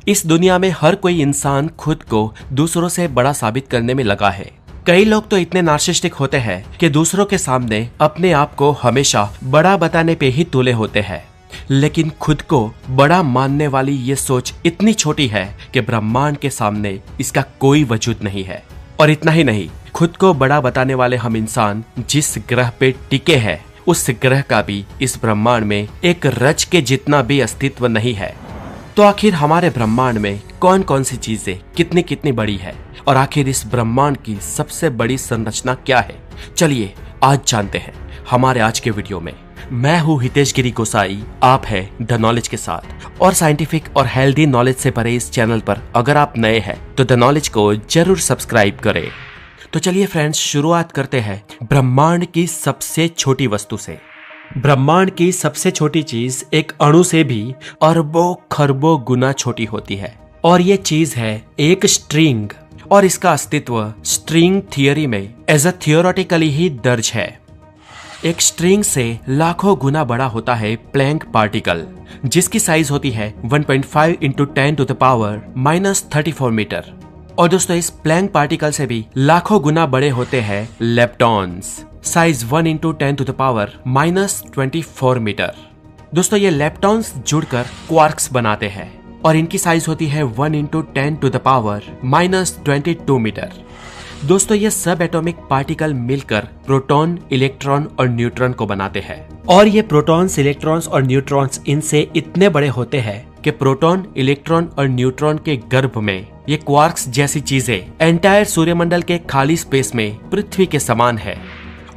इस दुनिया में हर कोई इंसान खुद को दूसरों से बड़ा साबित करने में लगा है। कई लोग तो इतने नार्सिसिस्टिक होते हैं कि दूसरों के सामने अपने आप को हमेशा बड़ा बताने पे ही तुले होते हैं, लेकिन खुद को बड़ा मानने वाली ये सोच इतनी छोटी है कि ब्रह्मांड के सामने इसका कोई वजूद नहीं है। और इतना ही नहीं, खुद को बड़ा बताने वाले हम इंसान जिस ग्रह पे टिके हैं, उस ग्रह का भी इस ब्रह्मांड में एक रज के जितना भी अस्तित्व नहीं है। तो आखिर हमारे ब्रह्मांड में कौन कौन सी चीजें कितनी कितनी बड़ी है, और आखिर इस ब्रह्मांड की सबसे बड़ी संरचना क्या है, चलिए आज जानते हैं हमारे आज के वीडियो में। मैं हूँ हितेश गिरी गोसाई, आप है द नॉलेज के साथ, और साइंटिफिक और हेल्दी नॉलेज से भरे इस चैनल पर अगर आप नए हैं तो द नॉलेज को जरूर सब्सक्राइब करें। तो चलिए फ्रेंड्स, शुरुआत करते हैं ब्रह्मांड की सबसे छोटी वस्तु से। ब्रह्मांड की सबसे छोटी चीज एक अणु से भी अरबों खरबों गुना छोटी होती है, और ये चीज है एक स्ट्रिंग, और इसका अस्तित्व स्ट्रिंग थियरी में एज अ थियोरेटिकली ही दर्ज है। एक स्ट्रिंग से लाखों गुना बड़ा होता है प्लैंक पार्टिकल, जिसकी साइज होती है 1.5 × 10⁻³ मीटर। और दोस्तों, इस प्लैंक पार्टिकल से भी लाखों गुना बड़े होते हैं लेप्टॉन्स, साइज 1 × 10⁻24 मीटर। दोस्तों, ये लेप्टॉन्स जुड़कर क्वार्क्स बनाते हैं, और इनकी साइज होती है 1 × 10⁻22 मीटर। दोस्तों, ये सब एटॉमिक पार्टिकल मिलकर प्रोटॉन, इलेक्ट्रॉन और न्यूट्रॉन को बनाते हैं, और ये प्रोटॉन्स, इलेक्ट्रॉन्स और न्यूट्रॉन्स इनसे इतने बड़े होते हैं कि प्रोटॉन, इलेक्ट्रॉन और न्यूट्रॉन के गर्भ में ये क्वार्क्स जैसी चीजें एंटायर सूर्यमंडल के खाली स्पेस में पृथ्वी के समान है।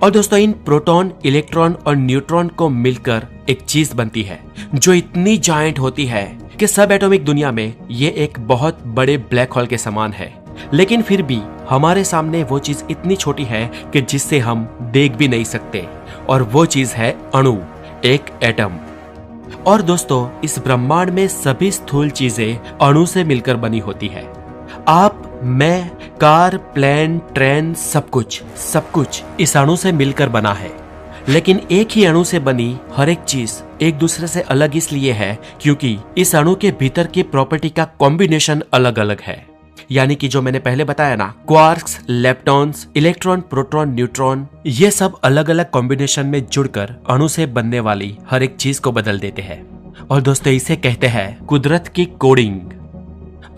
और दोस्तों, इन प्रोटॉन, इलेक्ट्रॉन और न्यूट्रॉन को मिलकर एक चीज बनती है जो इतनी जायंट होती है कि सब एटॉमिक दुनिया में ये एक बहुत बड़े ब्लैक होल के समान है। लेकिन फिर भी हमारे सामने वो चीज इतनी छोटी है कि जिससे हम देख भी नहीं सकते, और वो चीज है अणु, एक एटम। और दोस्तों, इस ब्रह्मांड में सभी स्थूल चीजें अणु से मिलकर बनी होती है। आप, मैं, कार, प्लेन, ट्रेन, सब कुछ इस अणु से मिलकर बना है। लेकिन एक ही अणु से बनी हर एक चीज एक दूसरे से अलग इसलिए है क्योंकि इस अणु के भीतर की प्रॉपर्टी का कॉम्बिनेशन अलग अलग है। यानी कि जो मैंने पहले बताया ना, quarks, leptons, electron, proton, neutron, ये सब अलग अलग कॉम्बिनेशन में जुड़कर अणु से बनने वाली हर एक चीज को बदल देते हैं। और दोस्तों, इसे कहते हैं कुदरत की कोडिंग।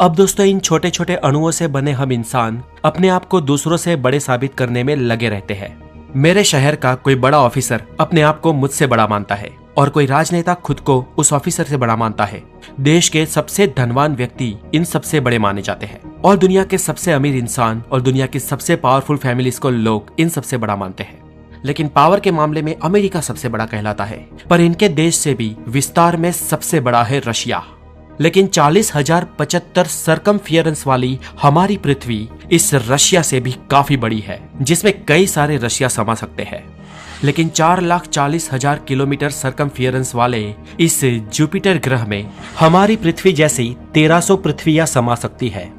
अब दोस्तों, इन छोटे छोटे अणुओं से बने हम इंसान अपने आप को दूसरों से बड़े साबित करने में लगे रहते हैं। मेरे शहर का कोई बड़ा ऑफिसर अपने आप को मुझसे बड़ा मानता है, और कोई राजनेता खुद को उस ऑफिसर से बड़ा मानता है। देश के सबसे धनवान व्यक्ति इन सबसे बड़े माने जाते हैं, और दुनिया के सबसे अमीर इंसान और दुनिया की सबसे पावरफुल फैमिलीज को लोग इन सबसे बड़ा मानते हैं। लेकिन पावर के मामले में अमेरिका सबसे बड़ा कहलाता है, पर इनके देश से भी विस्तार में सबसे बड़ा है रशिया। लेकिन 40,075 सर्कमफियरेंस वाली हमारी पृथ्वी इस रशिया से भी काफी बड़ी है, जिसमें कई सारे रशिया समा सकते हैं। लेकिन 4,40,000 किलोमीटर सर्कमफियरेंस वाले इस जुपिटर ग्रह में हमारी पृथ्वी जैसी 1300 पृथ्वियां समा सकती है।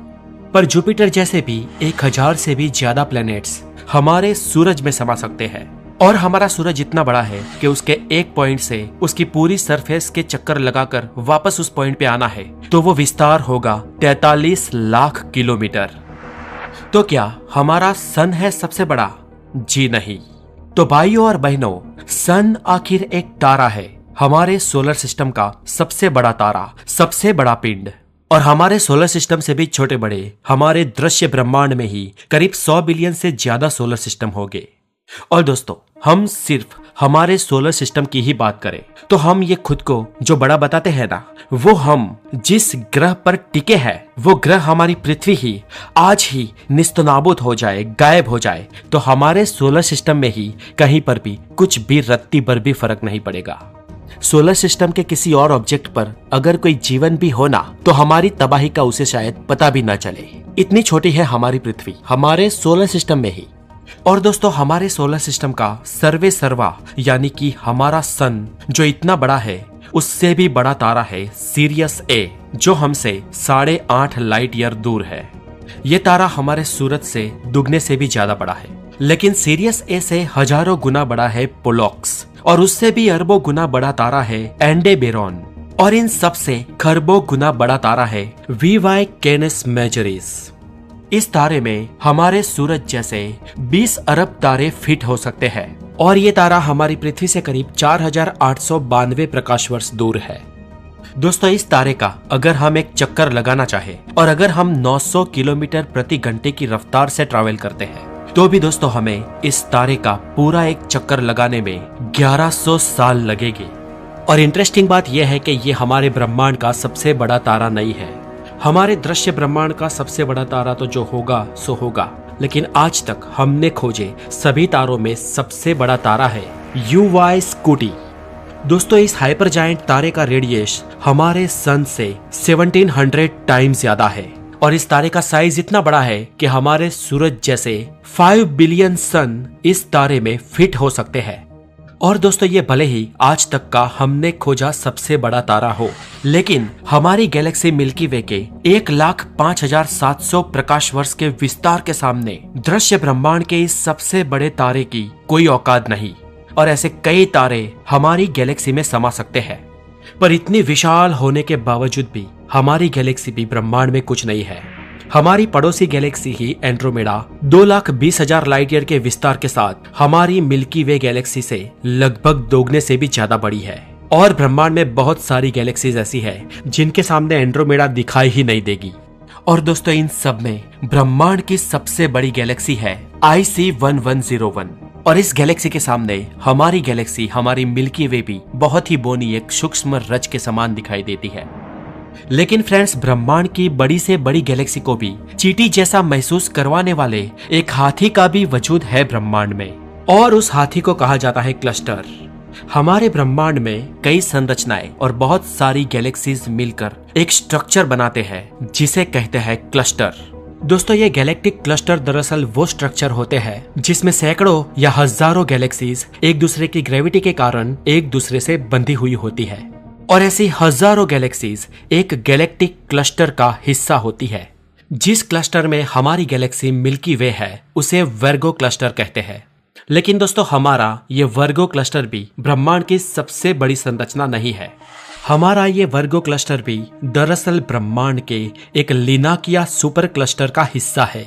पर जुपिटर जैसे भी 1000 से भी ज्यादा प्लैनेट्स हमारे सूरज में समा सकते हैं, और हमारा सूरज इतना बड़ा है कि उसके एक पॉइंट से उसकी पूरी सरफेस के चक्कर लगाकर वापस उस पॉइंट पे आना है तो वो विस्तार होगा 43 लाख किलोमीटर। तो क्या हमारा सन है सबसे बड़ा? जी नहीं। तो भाइयों और बहनों, सन आखिर एक तारा है, हमारे सोलर सिस्टम का सबसे बड़ा तारा, सबसे बड़ा पिंड। और हमारे सोलर सिस्टम से भी छोटे बड़े हमारे दृश्य ब्रह्मांड में ही करीब 100 बिलियन से ज्यादा सोलर सिस्टम होंगे। और दोस्तों, हम सिर्फ हमारे सोलर सिस्टम की ही बात करें तो हम ये खुद को जो बड़ा बताते हैं ना, वो हम जिस ग्रह पर टिके हैं वो ग्रह हमारी पृथ्वी ही आज ही निस्तनाबूद हो जाए, गायब हो जाए, तो हमारे सोलर सिस्टम में ही कहीं पर भी कुछ भी रत्ती भर भी फर्क नहीं पड़ेगा। सोलर सिस्टम के किसी और ऑब्जेक्ट पर अगर कोई जीवन भी हो ना, तो हमारी तबाही का उसे शायद पता भी ना चले। इतनी छोटी है हमारी पृथ्वी हमारे सोलर सिस्टम में ही। और दोस्तों, हमारे सोलर सिस्टम का सर्वे सर्वा यानी कि हमारा सन जो इतना बड़ा है, उससे भी बड़ा तारा है सीरियस ए, जो हमसे 8.5 लाइट ईयर दूर है। ये तारा हमारे सूरज से दुगने से भी ज्यादा बड़ा है। लेकिन सीरियस ए से हजारों गुना बड़ा है पोलॉक्स, और उससे भी अरबों गुना बड़ा तारा है एंडेबेरॉन। और इन सब से खरबों गुना बड़ा तारा है VY कैनस मेजॉरिस। इस तारे में हमारे सूरज जैसे 20 अरब तारे फिट हो सकते हैं और ये तारा हमारी पृथ्वी से करीब 4892 प्रकाश वर्ष दूर है। दोस्तों, इस तारे का अगर हम एक चक्कर लगाना चाहे और अगर हम 900 किलोमीटर प्रति घंटे की रफ्तार से ट्रैवल करते हैं तो भी दोस्तों हमें इस तारे का पूरा एक चक्कर लगाने में 1100 साल लगेगी। और इंटरेस्टिंग बात यह है कि ये हमारे ब्रह्मांड का सबसे बड़ा तारा नहीं है। हमारे दृश्य ब्रह्मांड का सबसे बड़ा तारा तो जो होगा सो होगा, लेकिन आज तक हमने खोजे सभी तारों में सबसे बड़ा तारा है UY स्कूटी। दोस्तों, इस हाइपर जायंट तारे का रेडियस हमारे सन से 1700 टाइम्स ज्यादा है और इस तारे का साइज इतना बड़ा है कि हमारे सूरज जैसे 5 बिलियन सन इस तारे में फिट हो सकते हैं। और दोस्तों, ये भले ही आज तक का हमने खोजा सबसे बड़ा तारा हो, लेकिन हमारी गैलेक्सी मिल्की वे के 1,05,700 प्रकाश वर्ष के विस्तार के सामने दृश्य ब्रह्मांड के इस सबसे बड़े तारे की कोई औकात नहीं। और ऐसे कई तारे हमारी गैलेक्सी में समा सकते हैं, पर इतनी विशाल होने के बावजूद भी हमारी गैलेक्सी भी ब्रह्मांड में कुछ नहीं है। हमारी पड़ोसी गैलेक्सी ही एंड्रोमेडा 2,20,000 लाइट ईयर के विस्तार के साथ हमारी मिल्की वे गैलेक्सी से लगभग दोगुने से भी ज्यादा बड़ी है। और ब्रह्मांड में बहुत सारी गैलेक्सीज ऐसी है जिनके सामने एंड्रोमेडा दिखाई ही नहीं देगी। और दोस्तों, इन सब में ब्रह्मांड की सबसे बड़ी गैलेक्सी है IC1101 और इस गैलेक्सी के सामने हमारी गैलेक्सी, हमारी मिल्की वे भी बहुत ही बोनी एक सूक्ष्म रज के समान दिखाई देती है। लेकिन फ्रेंड्स, ब्रह्मांड की बड़ी से बड़ी गैलेक्सी को भी चींटी जैसा महसूस करवाने वाले एक हाथी का भी वजूद है ब्रह्मांड में, और उस हाथी को कहा जाता है क्लस्टर। हमारे ब्रह्मांड में कई संरचनाएं और बहुत सारी गैलेक्सीज मिलकर एक स्ट्रक्चर बनाते हैं जिसे कहते हैं क्लस्टर। दोस्तों, ये गैलेक्टिक क्लस्टर दरअसल वो स्ट्रक्चर होते हैं जिसमें सैकड़ों या हजारों गैलेक्सीज एक दूसरे की ग्रेविटी के कारण एक दूसरे से बंधी हुई होती है और ऐसी हजारों गैलेक्सीज एक गैलेक्टिक क्लस्टर का हिस्सा होती है। जिस क्लस्टर में हमारी गैलेक्सी मिल्की वे है उसे वर्गो क्लस्टर कहते हैं। लेकिन दोस्तों, हमारा ये वर्गो क्लस्टर भी ब्रह्मांड की सबसे बड़ी संरचना नहीं है। हमारा ये वर्गो क्लस्टर भी दरअसल ब्रह्मांड के एक लिनाकिया सुपर क्लस्टर का हिस्सा है।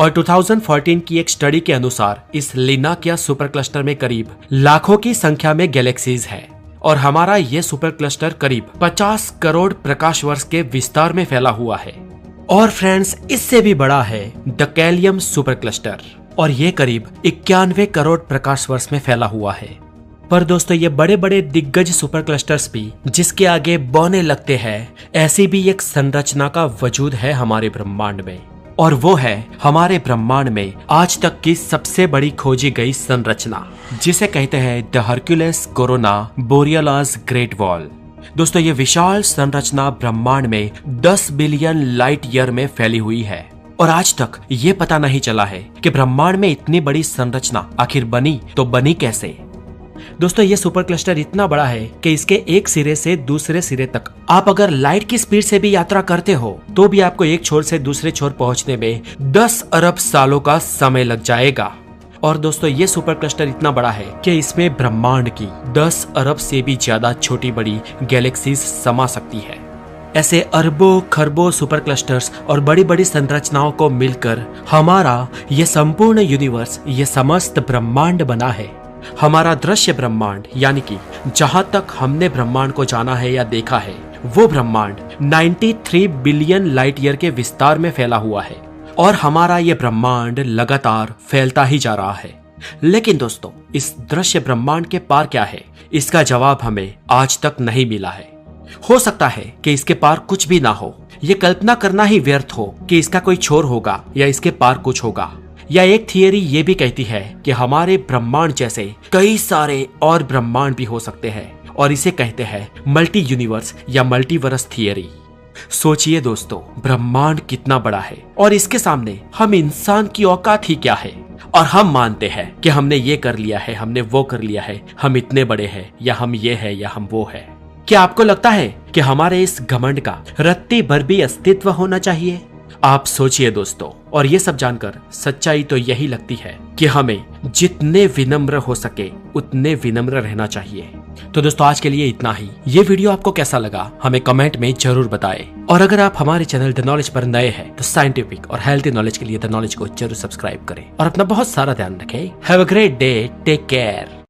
और 2014 की एक स्टडी के अनुसार इस लिनाकिया सुपर क्लस्टर में करीब लाखों की संख्या में गैलेक्सीज है और हमारा ये सुपर क्लस्टर करीब 50 करोड़ प्रकाश वर्ष के विस्तार में फैला हुआ है। और फ्रेंड्स, इससे भी बड़ा है डकैलियम सुपर क्लस्टर और ये करीब 91 करोड़ प्रकाश वर्ष में फैला हुआ है। पर दोस्तों, ये बड़े बड़े दिग्गज सुपर क्लस्टर्स भी जिसके आगे बौने लगते हैं, ऐसी भी एक संरचना का वजूद है हमारे ब्रह्मांड में, और वो है हमारे ब्रह्मांड में आज तक की सबसे बड़ी खोजी गई संरचना जिसे कहते हैं द हरक्यूलेस कोरोना बोरियलास ग्रेट वॉल। दोस्तों, ये विशाल संरचना ब्रह्मांड में 10 बिलियन लाइट ईयर में फैली हुई है और आज तक ये पता नहीं चला है कि ब्रह्मांड में इतनी बड़ी संरचना आखिर बनी तो बनी कैसे। दोस्तों, ये सुपर क्लस्टर इतना बड़ा है कि इसके एक सिरे से दूसरे सिरे तक आप अगर लाइट की स्पीड से भी यात्रा करते हो तो भी आपको एक छोर से दूसरे छोर पहुंचने में 10 अरब सालों का समय लग जाएगा। और दोस्तों, ये सुपर क्लस्टर इतना बड़ा है कि इसमें ब्रह्मांड की 10 अरब से भी ज्यादा छोटी बड़ी गैलेक्सीज समा सकती है। ऐसे अरबों खरबों सुपर क्लस्टर्स और बड़ी बड़ी संरचनाओं को मिलकर हमारा ये संपूर्ण यूनिवर्स, ये समस्त ब्रह्मांड बना है। हमारा दृश्य ब्रह्मांड, यानी कि जहां तक हमने ब्रह्मांड को जाना है या देखा है, वो ब्रह्मांड 93 बिलियन लाइट ईयर के विस्तार में फैला हुआ है और हमारा ये ब्रह्मांड लगातार फैलता ही जा रहा है। लेकिन दोस्तों, इस दृश्य ब्रह्मांड के पार क्या है, इसका जवाब हमें आज तक नहीं मिला है। हो सकता है कि इसके पार कुछ भी ना हो, ये कल्पना करना ही व्यर्थ हो कि इसका कोई छोर होगा या इसके पार कुछ होगा। या एक थियरी ये भी कहती है कि हमारे ब्रह्मांड जैसे कई सारे और ब्रह्मांड भी हो सकते हैं और इसे कहते हैं मल्टी यूनिवर्स या मल्टीवर्स थियरी। सोचिए दोस्तों, ब्रह्मांड कितना बड़ा है और इसके सामने हम इंसान की औकात ही क्या है, और हम मानते हैं कि हमने ये कर लिया है, हमने वो कर लिया है, हम इतने बड़े हैं या हम ये है या हम वो है। क्या आपको लगता है कि हमारे इस घमंड का रत्ती भर भी अस्तित्व होना चाहिए? आप सोचिए दोस्तों, और ये सब जानकर सच्चाई तो यही लगती है कि हमें जितने विनम्र हो सके उतने विनम्र रहना चाहिए। तो दोस्तों आज के लिए इतना ही। ये वीडियो आपको कैसा लगा हमें कमेंट में जरूर बताएं। और अगर आप हमारे चैनल द नॉलेज पर नए हैं तो साइंटिफिक और हेल्थी नॉलेज के लिए द नॉलेज को जरूर सब्सक्राइब करें और अपना बहुत सारा ध्यान रखें। Have a great day, take care.